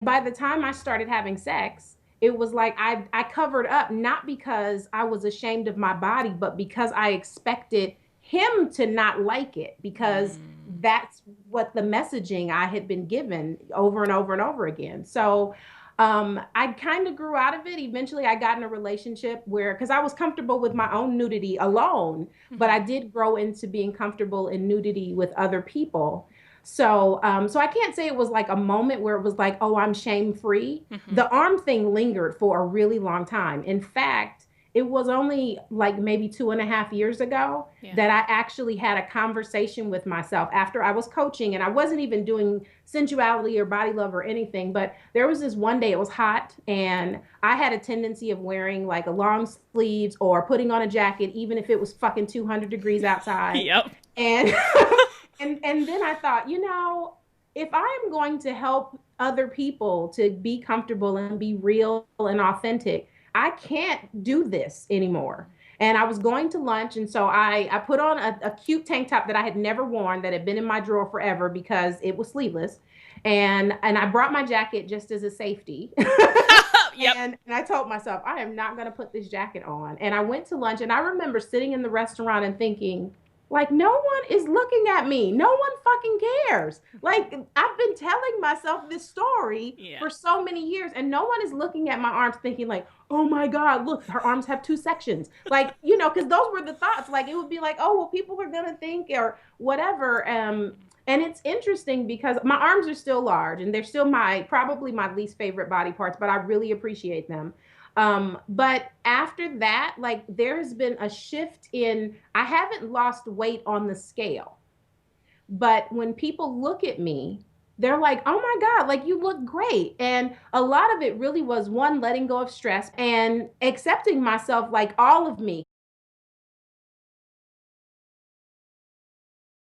by the time I started having sex, it was like I covered up, not because I was ashamed of my body, but because I expected him to not like it, because Mm. that's what the messaging I had been given over and over and over again. So I kind of grew out of it. Eventually, I got in a relationship where, because I was comfortable with my own nudity alone, but I Hmm. did grow into being comfortable in nudity with other people. So I can't say it was like a moment where it was like, oh, I'm shame free. Hmm. The arm thing lingered for a really long time. In fact, it was only like maybe 2.5 years ago Yeah. that I actually had a conversation with myself after I was coaching, and I wasn't even doing sensuality or body love or anything. But there was this one day, it was hot, and I had a tendency of wearing like a long sleeves or putting on a jacket, even if it was fucking 200 degrees outside. Yep. And and then I thought, if I am going to help other people to be comfortable and be real and authentic, I can't do this anymore. And I was going to lunch, and so I put on a cute tank top that I had never worn, that had been in my drawer forever because it was sleeveless, and I brought my jacket just as a safety. Yep. And I told myself, I am not going to put this jacket on. And I went to lunch, and I remember sitting in the restaurant and thinking, like, no one is looking at me. No one fucking cares. Like, I've been telling myself this story Yeah. for so many years, and no one is looking at my arms thinking, like, oh my God, look, her arms have two sections. Like, because those were the thoughts. Like, it would be like, oh, well, people are going to think or whatever. And it's interesting because my arms are still large, and they're still probably my least favorite body parts, but I really appreciate them. But after that, like, there's been a shift in, I haven't lost weight on the scale, but when people look at me, they're like, oh my God, like, you look great. And a lot of it really was, one, letting go of stress and accepting myself, like all of me,